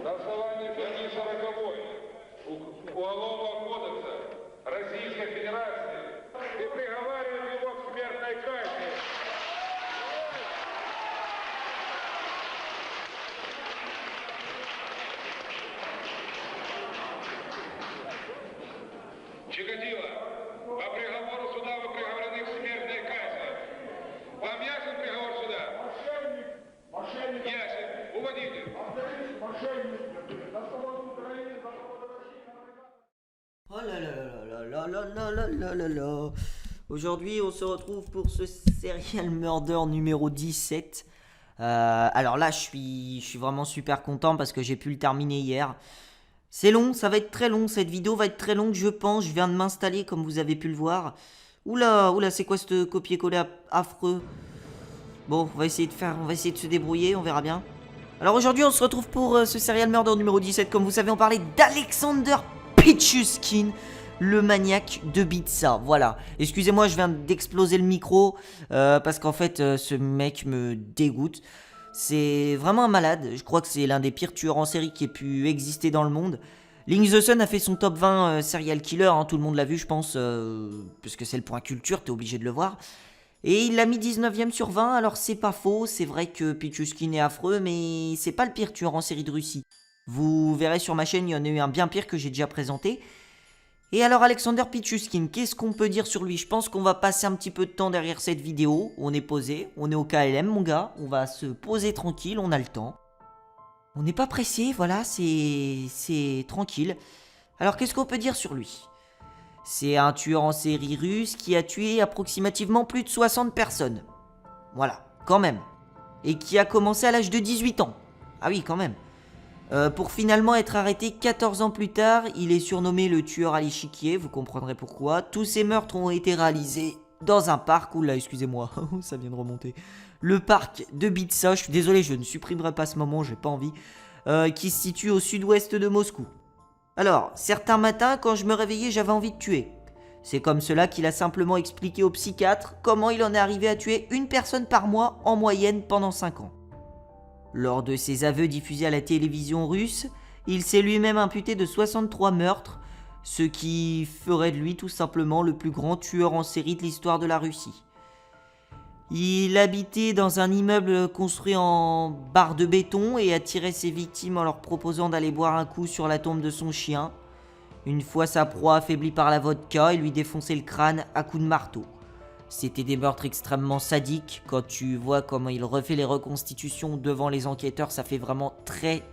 Основание статьи 40 Уголовного кодекса Российской Федерации и приговаривает его к смертной казни. Чикатило, по приговору суда вы приговорены к смертной казни. Вам ясен приговор суда? Мошенник. Ясен. Уводите. Oh là là là là là là là là là là. Aujourd'hui, on se retrouve pour ce serial murder numéro 17. Alors là, je suis vraiment super content parce que j'ai pu le terminer hier. C'est long, ça va être très long. Cette vidéo va être très longue, je pense. Je viens de m'installer, comme vous avez pu le voir. Oula, c'est quoi ce copier-coller affreux? Bon, on va essayer de se débrouiller, on verra bien. Alors aujourd'hui, on se retrouve pour ce serial murder numéro 17. Comme vous savez, on parlait d'Alexander Pichushkin, le maniaque de Bitsa. Voilà. Excusez-moi, je viens d'exploser le micro parce qu'en fait, ce mec me dégoûte. C'est vraiment un malade. Je crois que c'est l'un des pires tueurs en série qui ait pu exister dans le monde. Link the Sun a fait son top 20 serial killer. Hein, tout le monde l'a vu, je pense, parce que c'est le point culture, t'es obligé de le voir. Et il l'a mis 19ème sur 20, alors c'est pas faux, c'est vrai que Pichushkin est affreux, mais c'est pas le pire tueur en série de Russie. Vous verrez sur ma chaîne, il y en a eu un bien pire que j'ai déjà présenté. Et alors Alexander Pichushkin, qu'est-ce qu'on peut dire sur lui? Je pense qu'on va passer un petit peu de temps derrière cette vidéo, on est posé, on est au KLM mon gars, on va se poser tranquille, on a le temps. On n'est pas pressé, voilà, c'est tranquille. Alors qu'est-ce qu'on peut dire sur lui? C'est un tueur en série russe qui a tué approximativement plus de 60 personnes. Voilà, quand même. Et qui a commencé à l'âge de 18 ans. Ah oui, quand même. Pour finalement être arrêté 14 ans plus tard, il est surnommé le tueur à l'échiquier, vous comprendrez pourquoi. Tous ces meurtres ont été réalisés dans un parc, oula, excusez-moi, ça vient de remonter. Le parc de Bitsa, je suis désolé, je ne supprimerai pas ce moment, j'ai pas envie. Qui se situe au sud-ouest de Moscou. Alors, certains matins, quand je me réveillais, j'avais envie de tuer. C'est comme cela qu'il a simplement expliqué au psychiatre comment il en est arrivé à tuer une personne par mois en moyenne pendant 5 ans. Lors de ses aveux diffusés à la télévision russe, il s'est lui-même imputé de 63 meurtres, ce qui ferait de lui tout simplement le plus grand tueur en série de l'histoire de la Russie. Il habitait dans un immeuble construit en barre de béton et attirait ses victimes en leur proposant d'aller boire un coup sur la tombe de son chien. Une fois sa proie affaiblie par la vodka, il lui défonçait le crâne à coups de marteau. C'était des meurtres extrêmement sadiques. Quand tu vois comment il refait les reconstitutions devant les enquêteurs, ça fait vraiment très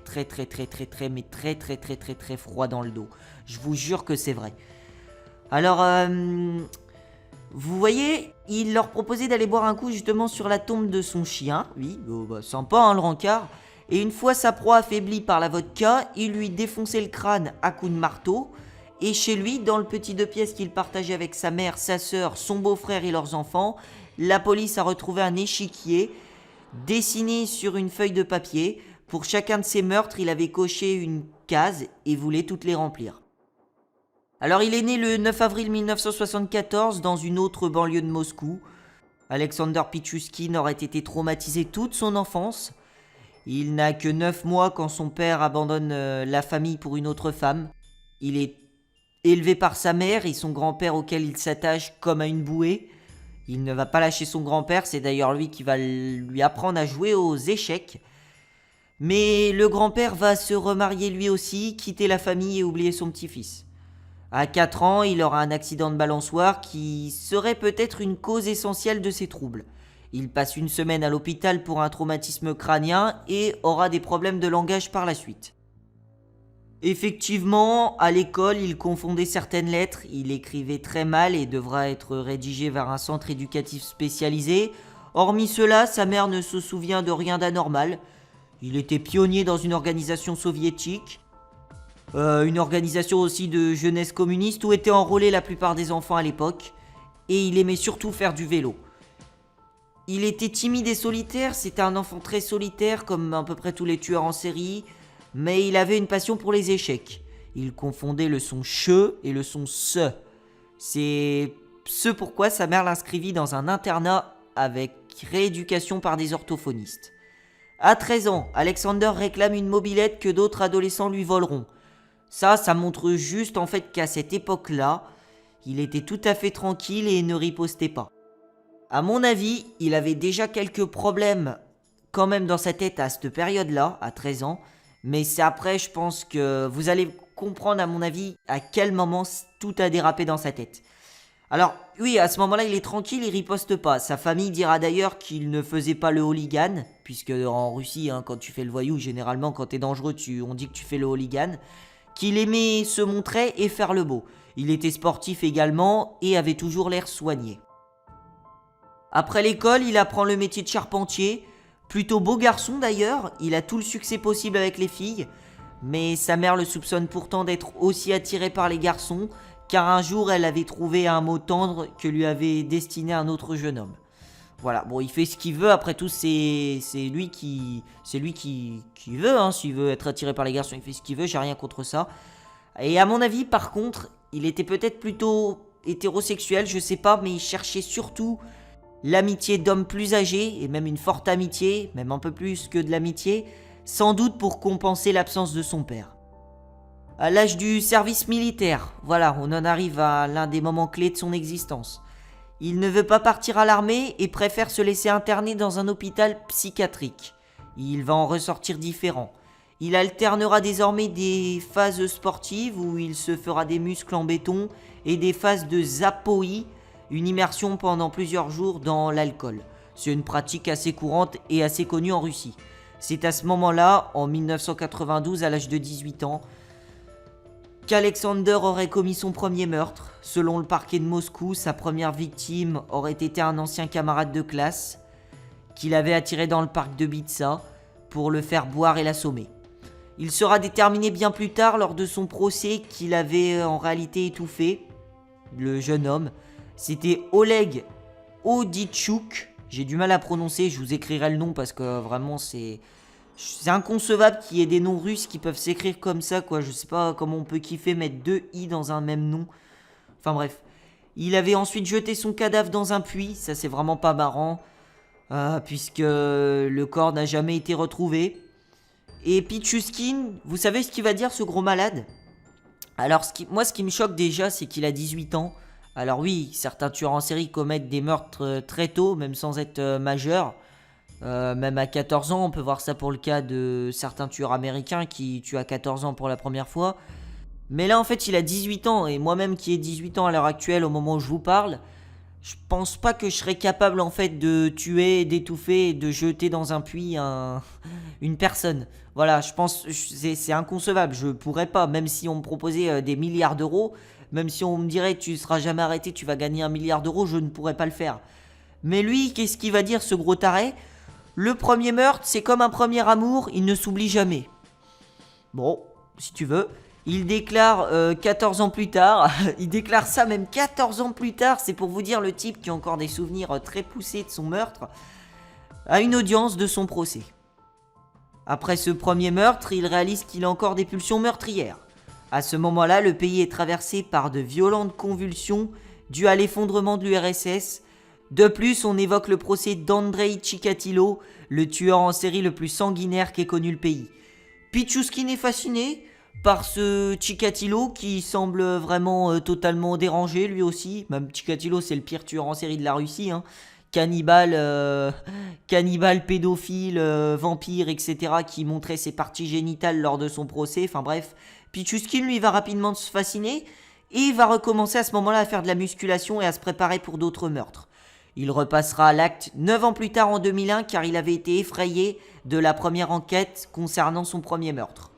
froid dans le dos. Je vous jure que c'est vrai. Alors, vous voyez, il leur proposait d'aller boire un coup justement sur la tombe de son chien. Oui, sympa hein, le rencard. Et une fois sa proie affaiblie par la vodka, il lui défonçait le crâne à coups de marteau. Et chez lui, dans le petit 2 pièces qu'il partageait avec sa mère, sa sœur, son beau-frère et leurs enfants, la police a retrouvé un échiquier dessiné sur une feuille de papier. Pour chacun de ses meurtres, il avait coché une case et voulait toutes les remplir. Alors il est né le 9 avril 1974 dans une autre banlieue de Moscou. Alexander Pichushkin aurait été traumatisé toute son enfance. Il n'a que 9 mois quand son père abandonne la famille pour une autre femme. Il est élevé par sa mère et son grand-père auquel il s'attache comme à une bouée. Il ne va pas lâcher son grand-père, c'est d'ailleurs lui qui va lui apprendre à jouer aux échecs. Mais le grand-père va se remarier lui aussi, quitter la famille et oublier son petit-fils. À 4 ans, il aura un accident de balançoire qui serait peut-être une cause essentielle de ses troubles. Il passe une semaine à l'hôpital pour un traumatisme crânien et aura des problèmes de langage par la suite. Effectivement, à l'école, il confondait certaines lettres, il écrivait très mal et devra être rédigé vers un centre éducatif spécialisé. Hormis cela, sa mère ne se souvient de rien d'anormal. Il était pionnier dans une organisation soviétique. une organisation aussi de jeunesse communiste où étaient enrôlés la plupart des enfants à l'époque, et il aimait surtout faire du vélo. Il était timide et solitaire, c'était un enfant très solitaire comme à peu près tous les tueurs en série, mais il avait une passion pour les échecs. Il confondait le son che et le son se. C'est ce pourquoi sa mère l'inscrivit dans un internat avec rééducation par des orthophonistes. À 13 ans, Alexander réclame une mobilette que d'autres adolescents lui voleront. Ça montre juste en fait qu'à cette époque-là, il était tout à fait tranquille et ne ripostait pas. À mon avis, il avait déjà quelques problèmes quand même dans sa tête à cette période-là, à 13 ans, mais c'est après, je pense que vous allez comprendre à mon avis à quel moment tout a dérapé dans sa tête. Alors oui, à ce moment-là, il est tranquille, il riposte pas. Sa famille dira d'ailleurs qu'il ne faisait pas le hooligan, puisque en Russie, quand tu fais le voyou, généralement quand t'es dangereux, on dit que tu fais le hooligan. Qu'il aimait se montrer et faire le beau. Il était sportif également et avait toujours l'air soigné. Après l'école, il apprend le métier de charpentier. Plutôt beau garçon d'ailleurs, il a tout le succès possible avec les filles. Mais sa mère le soupçonne pourtant d'être aussi attiré par les garçons, car un jour elle avait trouvé un mot tendre que lui avait destiné un autre jeune homme. Voilà, bon, il fait ce qu'il veut, après tout, c'est lui qui veut, s'il veut être attiré par les garçons, il fait ce qu'il veut, j'ai rien contre ça. Et à mon avis, par contre, il était peut-être plutôt hétérosexuel, je sais pas, mais il cherchait surtout l'amitié d'hommes plus âgés, et même une forte amitié, même un peu plus que de l'amitié, sans doute pour compenser l'absence de son père. À l'âge du service militaire, voilà, on en arrive à l'un des moments clés de son existence. Il ne veut pas partir à l'armée et préfère se laisser interner dans un hôpital psychiatrique. Il va en ressortir différent. Il alternera désormais des phases sportives où il se fera des muscles en béton et des phases de zapoi, une immersion pendant plusieurs jours dans l'alcool. C'est une pratique assez courante et assez connue en Russie. C'est à ce moment-là, en 1992, à l'âge de 18 ans, qu'Alexander aurait commis son premier meurtre. Selon le parquet de Moscou, sa première victime aurait été un ancien camarade de classe qu'il avait attiré dans le parc de Bitsa pour le faire boire et l'assommer. Il sera déterminé bien plus tard lors de son procès qu'il avait en réalité étouffé le jeune homme. C'était Oleg Oditchuk. J'ai du mal à prononcer, je vous écrirai le nom parce que vraiment c'est inconcevable qu'il y ait des noms russes qui peuvent s'écrire comme ça, quoi. Je sais pas comment on peut kiffer mettre 2 i dans un même nom. Enfin bref. Il avait ensuite jeté son cadavre dans un puits, ça c'est vraiment pas marrant, puisque le corps n'a jamais été retrouvé. Et Pichuskin, vous savez ce qu'il va dire, ce gros malade ? Alors ce qui me choque déjà, c'est qu'il a 18 ans. Alors oui, certains tueurs en série commettent des meurtres très tôt, même sans être majeurs. Même à 14 ans, on peut voir ça pour le cas de certains tueurs américains qui tuent à 14 ans pour la première fois. Mais là, en fait, il a 18 ans, et moi-même qui ai 18 ans à l'heure actuelle, au moment où je vous parle, je pense pas que je serais capable, en fait, de tuer, d'étouffer et de jeter dans un puits une personne. Voilà, je pense, c'est inconcevable, je pourrais pas, même si on me proposait des milliards d'euros, même si on me dirait tu seras jamais arrêté, tu vas gagner 1 milliard d'euros, je ne pourrais pas le faire. Mais lui, qu'est-ce qu'il va dire, ce gros taré ? Le premier meurtre, c'est comme un premier amour, il ne s'oublie jamais. Bon, si tu veux. Il déclare 14 ans plus tard, il déclare ça même 14 ans plus tard, c'est pour vous dire le type qui a encore des souvenirs très poussés de son meurtre, à une audience de son procès. Après ce premier meurtre, il réalise qu'il a encore des pulsions meurtrières. À ce moment-là, le pays est traversé par de violentes convulsions dues à l'effondrement de l'URSS. De plus, on évoque le procès d'Andrei Chikatilo, le tueur en série le plus sanguinaire qu'ait connu le pays. Pichuskin est fasciné par ce Chikatilo qui semble vraiment totalement dérangé lui aussi. Même Chikatilo, c'est le pire tueur en série de la Russie, cannibale, pédophile, vampire, etc. qui montrait ses parties génitales lors de son procès. Enfin bref, Pichuskin lui va rapidement se fasciner et va recommencer à ce moment-là à faire de la musculation et à se préparer pour d'autres meurtres. Il repassera à l'acte 9 ans plus tard en 2001 car il avait été effrayé de la première enquête concernant son premier meurtre.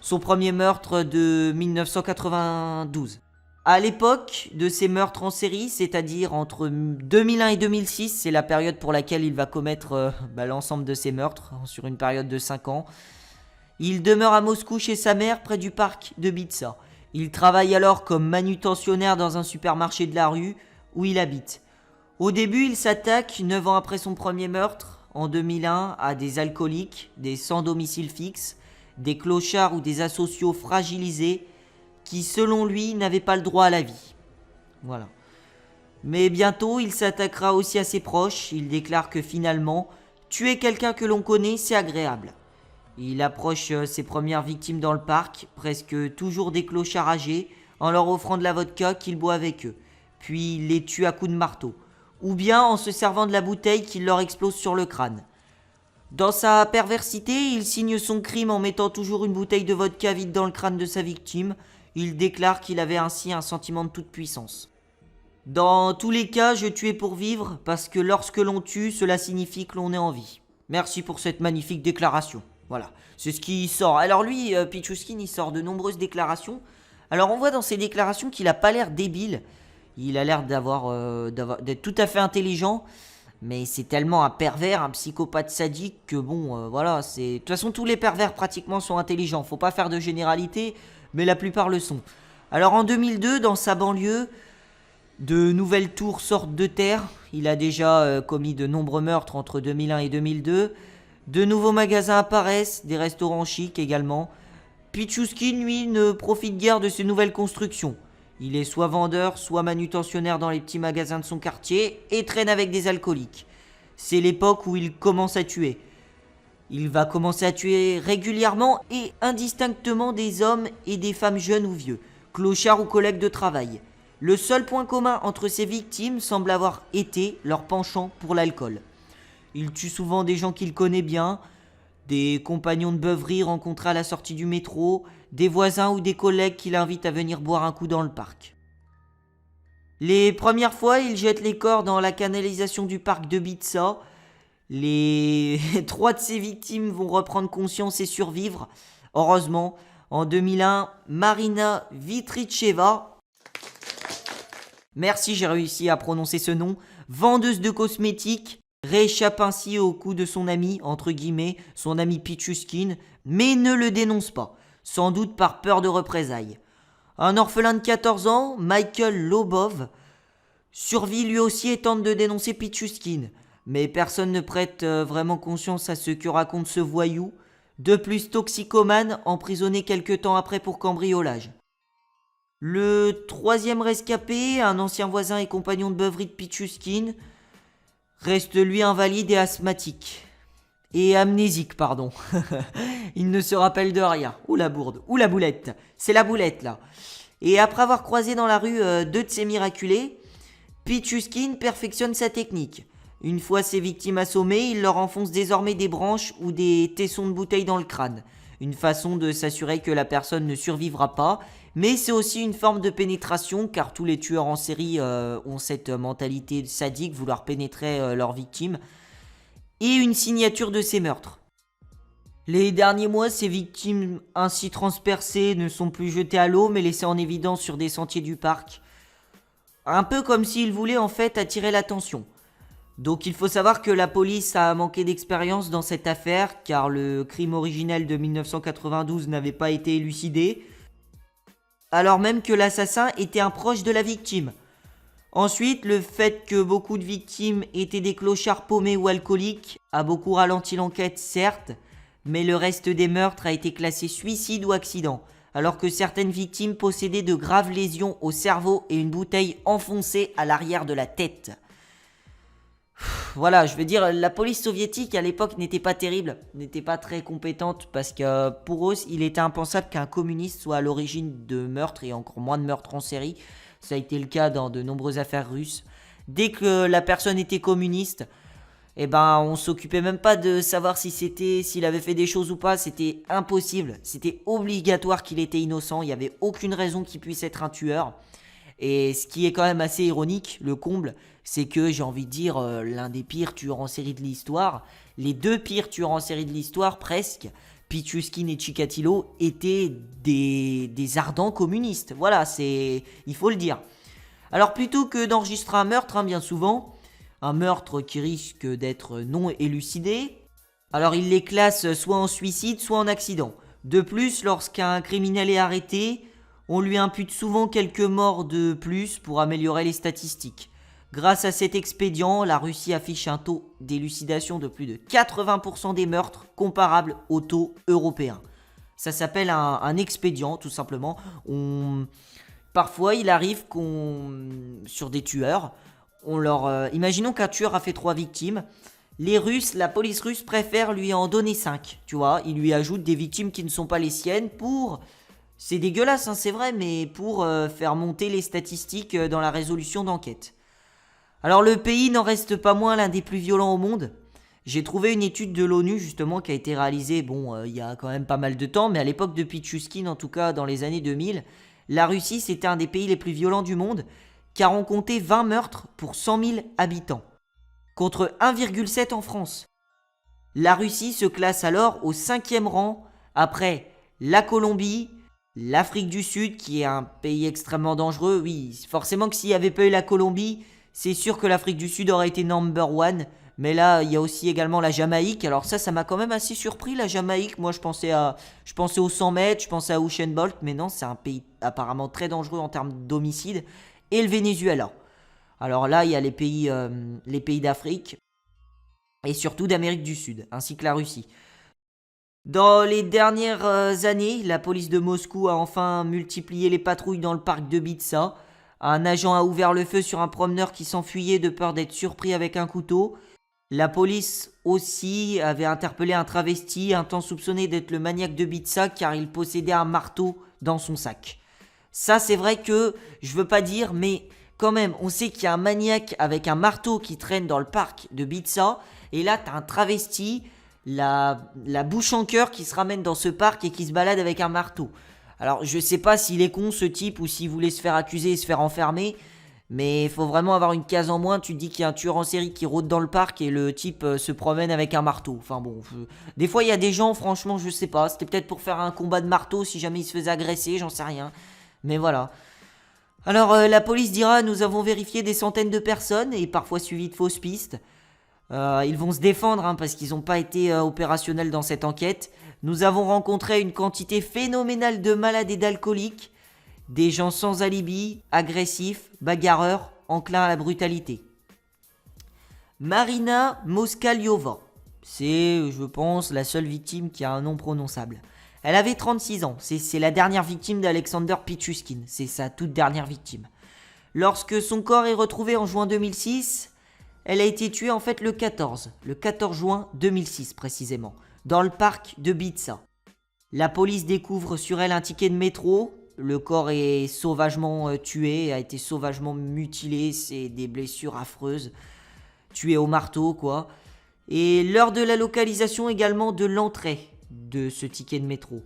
Son premier meurtre de 1992. À l'époque de ces meurtres en série, c'est-à-dire entre 2001 et 2006, c'est la période pour laquelle il va commettre l'ensemble de ses meurtres, sur une période de 5 ans. Il demeure à Moscou chez sa mère près du parc de Bitsa. Il travaille alors comme manutentionnaire dans un supermarché de la rue où il habite. Au début, il s'attaque, 9 ans après son premier meurtre, en 2001, à des alcooliques, des sans domicile fixe, des clochards ou des asociaux fragilisés qui, selon lui, n'avaient pas le droit à la vie. Voilà. Mais bientôt, il s'attaquera aussi à ses proches. Il déclare que finalement, tuer quelqu'un que l'on connaît, c'est agréable. Il approche ses premières victimes dans le parc, presque toujours des clochards âgés, en leur offrant de la vodka qu'il boit avec eux. Puis il les tue à coups de marteau. Ou bien en se servant de la bouteille qu'il leur explose sur le crâne. Dans sa perversité, il signe son crime en mettant toujours une bouteille de vodka vide dans le crâne de sa victime. Il déclare qu'il avait ainsi un sentiment de toute puissance. Dans tous les cas, je tuais pour vivre, parce que lorsque l'on tue, cela signifie que l'on est en vie. Merci pour cette magnifique déclaration. Voilà, c'est ce qui sort. Alors lui, Pichuskin, il sort de nombreuses déclarations. Alors on voit dans ses déclarations qu'il a pas l'air débile. Il a l'air d'être tout à fait intelligent. Mais c'est tellement un pervers, un psychopathe sadique que bon, voilà, c'est... De toute façon, tous les pervers pratiquement sont intelligents. Faut pas faire de généralité, mais la plupart le sont. Alors en 2002, dans sa banlieue, de nouvelles tours sortent de terre. Il a déjà commis de nombreux meurtres entre 2001 et 2002. De nouveaux magasins apparaissent, des restaurants chics également. Pichuskin, lui, ne profite guère de ces nouvelles constructions. Il est soit vendeur, soit manutentionnaire dans les petits magasins de son quartier et traîne avec des alcooliques. C'est l'époque où il commence à tuer. Il va commencer à tuer régulièrement et indistinctement des hommes et des femmes jeunes ou vieux, clochards ou collègues de travail. Le seul point commun entre ces victimes semble avoir été leur penchant pour l'alcool. Il tue souvent des gens qu'il connaît bien, des compagnons de beuverie rencontrés à la sortie du métro, des voisins ou des collègues qu'il invite à venir boire un coup dans le parc. Les premières fois, il jette les corps dans la canalisation du parc de Bitsa. Les 3 de ses victimes vont reprendre conscience et survivre. Heureusement, en 2001, Marina Vitricheva, merci, j'ai réussi à prononcer ce nom, vendeuse de cosmétiques, rééchappe ainsi au coup de son ami, entre guillemets, son ami Pichuskin, mais ne le dénonce pas, sans doute par peur de représailles. Un orphelin de 14 ans, Michael Lobov, survit lui aussi et tente de dénoncer Pichuskin, mais personne ne prête vraiment conscience à ce que raconte ce voyou, de plus toxicomane, emprisonné quelque temps après pour cambriolage. Le 3e rescapé, un ancien voisin et compagnon de beuverie de Pichuskin, reste lui invalide et asthmatique. Et amnésique, pardon. Il ne se rappelle de rien. Ou la bourde, ou la boulette. C'est la boulette, là. Et après avoir croisé dans la rue 2 de ses miraculés, Pichuskin perfectionne sa technique. Une fois ses victimes assommées, il leur enfonce désormais des branches ou des tessons de bouteilles dans le crâne. Une façon de s'assurer que la personne ne survivra pas, mais c'est aussi une forme de pénétration, car tous les tueurs en série ont cette mentalité sadique, vouloir pénétrer leurs victimes, et une signature de ces meurtres. Les derniers mois, ces victimes ainsi transpercées ne sont plus jetées à l'eau, mais laissées en évidence sur des sentiers du parc. Un peu comme s'ils voulaient en fait attirer l'attention. Donc il faut savoir que la police a manqué d'expérience dans cette affaire, car le crime originel de 1992 n'avait pas été élucidé, alors même que l'assassin était un proche de la victime. Ensuite, le fait que beaucoup de victimes étaient des clochards paumés ou alcooliques a beaucoup ralenti l'enquête, certes, mais le reste des meurtres a été classé suicide ou accident, alors que certaines victimes possédaient de graves lésions au cerveau et une bouteille enfoncée à l'arrière de la tête. Voilà, je veux dire, la police soviétique à l'époque n'était pas terrible, n'était pas très compétente, parce que pour eux, il était impensable qu'un communiste soit à l'origine de meurtres, et encore moins de meurtres en série. Ça a été le cas dans de nombreuses affaires russes. Dès que la personne était communiste, eh ben, on s'occupait même pas de savoir s'il avait fait des choses ou pas, c'était impossible. C'était obligatoire qu'il était innocent, il n'y avait aucune raison qu'il puisse être un tueur. Et ce qui est quand même assez ironique, le comble, c'est que j'ai envie de dire l'un des pires tueurs en série de l'histoire, les 2 pires tueurs en série de l'histoire presque, Pichuskin et Chikatilo, étaient des ardents communistes. Voilà, il faut le dire. Alors plutôt que d'enregistrer un meurtre, bien souvent, un meurtre qui risque d'être non élucidé, alors il les classe soit en suicide, soit en accident. De plus, lorsqu'un criminel est arrêté, on lui impute souvent quelques morts de plus pour améliorer les statistiques. Grâce à cet expédient, la Russie affiche un taux d'élucidation de plus de 80% des meurtres comparable au taux européen. Ça s'appelle un expédient, tout simplement. Parfois, il arrive sur des tueurs, imaginons qu'un tueur a fait 3 victimes. La police russe préfère lui en donner 5, tu vois. Il lui ajoute des victimes qui ne sont pas les siennes c'est dégueulasse, hein, c'est vrai, mais pour faire monter les statistiques dans la résolution d'enquête. Alors le pays n'en reste pas moins l'un des plus violents au monde. J'ai trouvé une étude de l'ONU justement qui a été réalisée, il y a quand même pas mal de temps, mais à l'époque de Pichouskine, en tout cas dans les années 2000, la Russie c'était un des pays les plus violents du monde, car on comptait 20 meurtres pour 100 000 habitants, contre 1,7 en France. La Russie se classe alors au 5e rang, après la Colombie, l'Afrique du Sud, qui est un pays extrêmement dangereux. Oui, forcément que s'il n'y avait pas eu la Colombie, c'est sûr que l'Afrique du Sud aurait été number one. Mais là, il y a aussi également la Jamaïque. Alors ça m'a quand même assez surpris, la Jamaïque. Moi, je pensais aux 100 mètres, je pensais à Usain Bolt. Mais non, c'est un pays apparemment très dangereux en termes d'homicide. Et le Venezuela. Alors là, il y a les pays d'Afrique. Et surtout d'Amérique du Sud, ainsi que la Russie. Dans les dernières années, la police de Moscou a enfin multiplié les patrouilles dans le parc de Bitsa. Un agent a ouvert le feu sur un promeneur qui s'enfuyait de peur d'être surpris avec un couteau. La police aussi avait interpellé un travesti, un temps soupçonné d'être le maniaque de Bitsa car il possédait un marteau dans son sac. Ça c'est vrai que, je veux pas dire, mais quand même, on sait qu'il y a un maniaque avec un marteau qui traîne dans le parc de Bitsa. Et là, t'as un travesti, la bouche en cœur qui se ramène dans ce parc et qui se balade avec un marteau. Alors je sais pas s'il est con ce type ou s'il voulait se faire accuser et se faire enfermer, mais il faut vraiment avoir une case en moins. Tu te dis qu'il y a un tueur en série qui rôde dans le parc et le type se promène avec un marteau. Enfin bon, des fois il y a des gens, franchement je sais pas, c'était peut-être pour faire un combat de marteau si jamais il se faisait agresser, j'en sais rien. Mais voilà. Alors la police dira, nous avons vérifié des centaines de personnes et parfois suivi de fausses pistes. Ils vont se défendre parce qu'ils n'ont pas été opérationnels dans cette enquête. Nous avons rencontré une quantité phénoménale de malades et d'alcooliques, des gens sans alibi, agressifs, bagarreurs, enclins à la brutalité. Marina Moskaliova, c'est, je pense, la seule victime qui a un nom prononçable. Elle avait 36 ans, c'est la dernière victime d'Alexander Pichouskine, c'est sa toute dernière victime. Lorsque son corps est retrouvé en juin 2006, elle a été tuée en fait le 14 juin 2006 précisément, dans le parc de Bitsa. La police découvre sur elle un ticket de métro, le corps est sauvagement tué, a été sauvagement mutilé, c'est des blessures affreuses, tué au marteau quoi. Et l'heure de la localisation également de l'entrée de ce ticket de métro.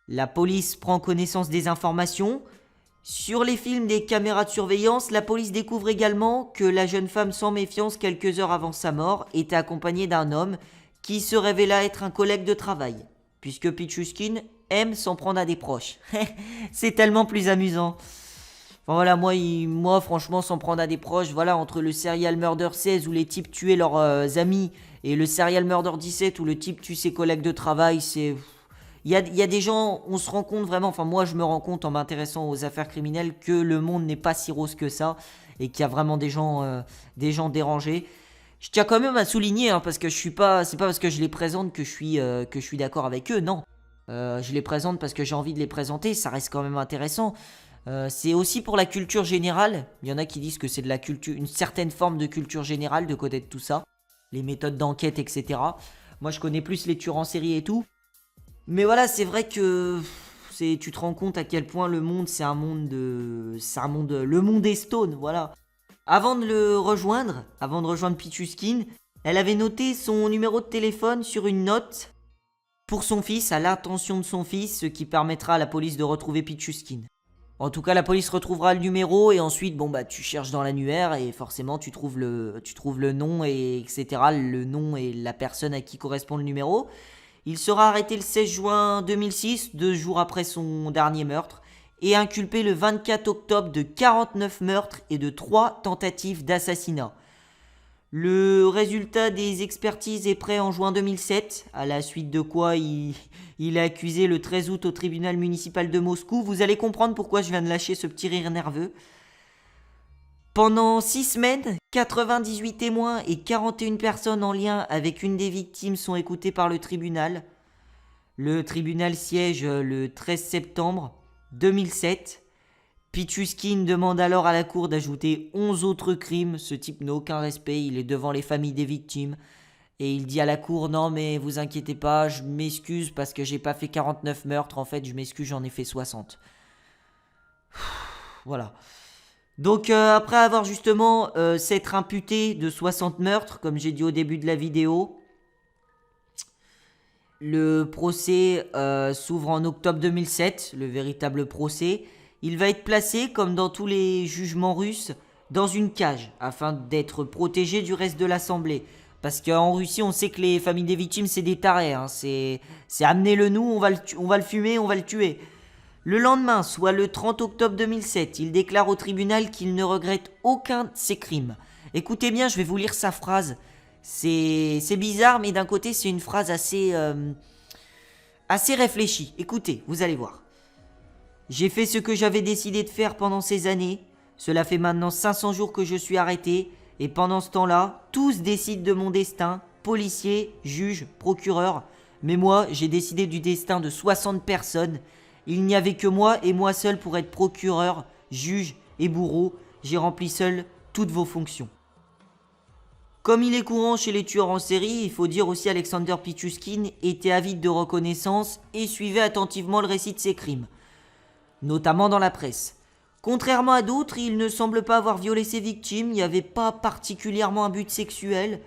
La police prend connaissance des informations. Sur les films des caméras de surveillance, la police découvre également que la jeune femme sans méfiance, quelques heures avant sa mort, était accompagnée d'un homme qui se révéla être un collègue de travail, puisque Pichouskine aime s'en prendre à des proches. C'est tellement plus amusant. Enfin voilà, moi franchement, s'en prendre à des proches, voilà, entre le Serial Murder 16 où les types tuaient leurs amis et le Serial Murder 17 où le type tue ses collègues de travail, c'est... Il y a des gens, on se rend compte vraiment, enfin moi je me rends compte en m'intéressant aux affaires criminelles que le monde n'est pas si rose que ça et qu'il y a vraiment des gens dérangés. Je tiens quand même à souligner, parce que c'est pas parce que je les présente que je suis d'accord avec eux, non. Je les présente parce que j'ai envie de les présenter, ça reste quand même intéressant. C'est aussi pour la culture générale, il y en a qui disent que c'est de la culture, une certaine forme de culture générale de côté de tout ça, les méthodes d'enquête, etc. Moi je connais plus les tueurs en série et tout. Mais voilà, c'est vrai que tu te rends compte à quel point le monde, le monde est stone, voilà. Avant de rejoindre Pichouskine, elle avait noté son numéro de téléphone sur une note pour son fils, à l'intention de son fils, ce qui permettra à la police de retrouver Pichouskine. En tout cas, la police retrouvera le numéro et ensuite, tu cherches dans l'annuaire et forcément tu trouves le nom et etc. Le nom et la personne à qui correspond le numéro. Il sera arrêté le 16 juin 2006, 2 jours après son dernier meurtre, et inculpé le 24 octobre de 49 meurtres et de 3 tentatives d'assassinat. Le résultat des expertises est prêt en juin 2007, à la suite de quoi il est accusé le 13 août au tribunal municipal de Moscou. Vous allez comprendre pourquoi je viens de lâcher ce petit rire nerveux. Pendant 6 semaines, 98 témoins et 41 personnes en lien avec une des victimes sont écoutées par le tribunal. Le tribunal siège le 13 septembre 2007. Pichushkin demande alors à la cour d'ajouter 11 autres crimes. Ce type n'a aucun respect, il est devant les familles des victimes. Et il dit à la cour, non mais vous inquiétez pas, je m'excuse parce que j'ai pas fait 49 meurtres, en fait je m'excuse, j'en ai fait 60. Voilà. Donc après avoir justement s'être imputé de 60 meurtres, comme j'ai dit au début de la vidéo, le procès s'ouvre en octobre 2007, le véritable procès. Il va être placé, comme dans tous les jugements russes, dans une cage, afin d'être protégé du reste de l'assemblée. Parce qu'en Russie, on sait que les familles des victimes, c'est des tarés. Hein. C'est amenez-le nous, on va le fumer, on va le tuer. Le lendemain, soit le 30 octobre 2007, il déclare au tribunal qu'il ne regrette aucun de ses crimes. Écoutez bien, je vais vous lire sa phrase. C'est bizarre, mais d'un côté, c'est une phrase assez réfléchie. Écoutez, vous allez voir. J'ai fait ce que j'avais décidé de faire pendant ces années. Cela fait maintenant 500 jours que je suis arrêté. Et pendant ce temps-là, tous décident de mon destin. Policiers, juges, procureurs. Mais moi, j'ai décidé du destin de 60 personnes. Il n'y avait que moi et moi seul pour être procureur, juge et bourreau. J'ai rempli seul toutes vos fonctions. Comme il est courant chez les tueurs en série, il faut dire aussi Alexander Pichushkin était avide de reconnaissance et suivait attentivement le récit de ses crimes, notamment dans la presse. Contrairement à d'autres, il ne semble pas avoir violé ses victimes, il n'y avait pas particulièrement un but sexuel.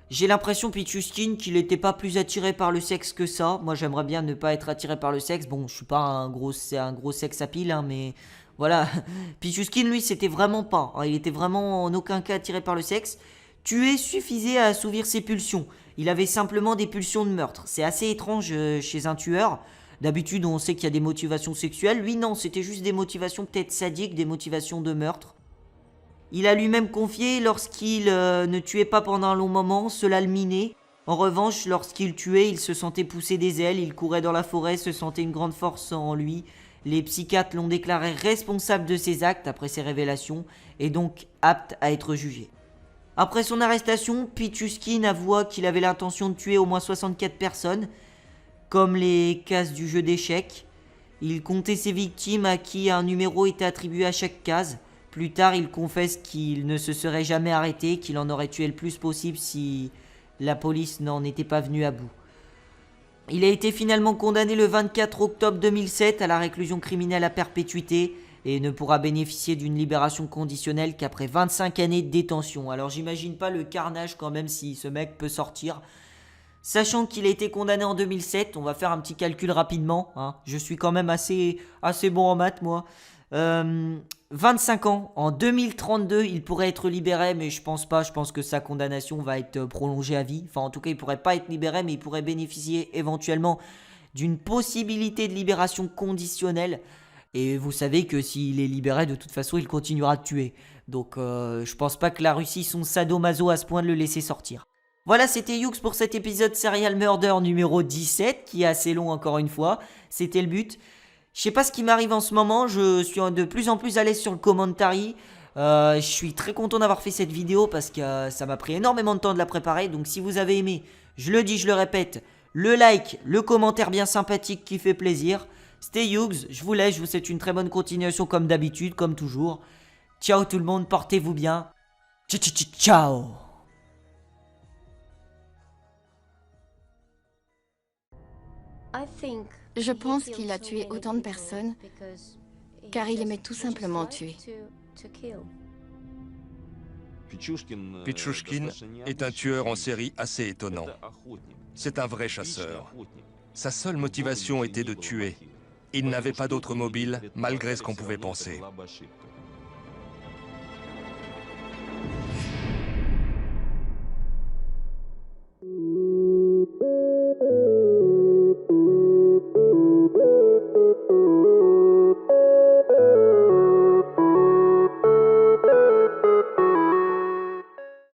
J'ai l'impression, Pichushkin, qu'il n'était pas plus attiré par le sexe que ça. Moi, j'aimerais bien ne pas être attiré par le sexe. Bon, je suis pas un gros sexe à pile, hein, mais voilà. Pichushkin, lui, c'était vraiment pas. Hein, il était vraiment en aucun cas attiré par le sexe. Tuer suffisait à assouvir ses pulsions. Il avait simplement des pulsions de meurtre. C'est assez étrange chez un tueur. D'habitude, on sait qu'il y a des motivations sexuelles. Lui, non, c'était juste des motivations peut-être sadiques, des motivations de meurtre. Il a lui-même confié, lorsqu'il ne tuait pas pendant un long moment, cela le minait. En revanche, lorsqu'il tuait, il se sentait pousser des ailes, il courait dans la forêt, se sentait une grande force en lui. Les psychiatres l'ont déclaré responsable de ses actes après ses révélations, et donc apte à être jugé. Après son arrestation, Pichushkin avoua qu'il avait l'intention de tuer au moins 64 personnes, comme les cases du jeu d'échecs. Il comptait ses victimes à qui un numéro était attribué à chaque case. Plus tard, il confesse qu'il ne se serait jamais arrêté, qu'il en aurait tué le plus possible si la police n'en était pas venue à bout. Il a été finalement condamné le 24 octobre 2007 à la réclusion criminelle à perpétuité et ne pourra bénéficier d'une libération conditionnelle qu'après 25 années de détention. Alors j'imagine pas le carnage quand même si ce mec peut sortir. Sachant qu'il a été condamné en 2007, on va faire un petit calcul rapidement. Hein. Je suis quand même assez bon en maths, moi. 25 ans, en 2032, il pourrait être libéré, mais je pense pas. Je pense que sa condamnation va être prolongée à vie. Enfin, en tout cas, il pourrait pas être libéré, mais il pourrait bénéficier éventuellement d'une possibilité de libération conditionnelle. Et vous savez que s'il est libéré, de toute façon, il continuera de tuer. Donc, je pense pas que la Russie sont sadomaso à ce point de le laisser sortir. Voilà, c'était Youx pour cet épisode Serial Murder numéro 17, qui est assez long encore une fois. C'était le but. Je sais pas ce qui m'arrive en ce moment, je suis de plus en plus à l'aise sur le commentary. Je suis très content d'avoir fait cette vidéo parce que ça m'a pris énormément de temps de la préparer. Donc si vous avez aimé, je le dis, je le répète, le like, le commentaire bien sympathique qui fait plaisir. C'était Youx, je vous laisse, je vous souhaite une très bonne continuation comme d'habitude, comme toujours. Ciao tout le monde, portez-vous bien. Ciao. Je pense qu'il a tué autant de personnes car il aimait tout simplement tuer. Pichushkin est un tueur en série assez étonnant. C'est un vrai chasseur. Sa seule motivation était de tuer. Il n'avait pas d'autre mobile, malgré ce qu'on pouvait penser.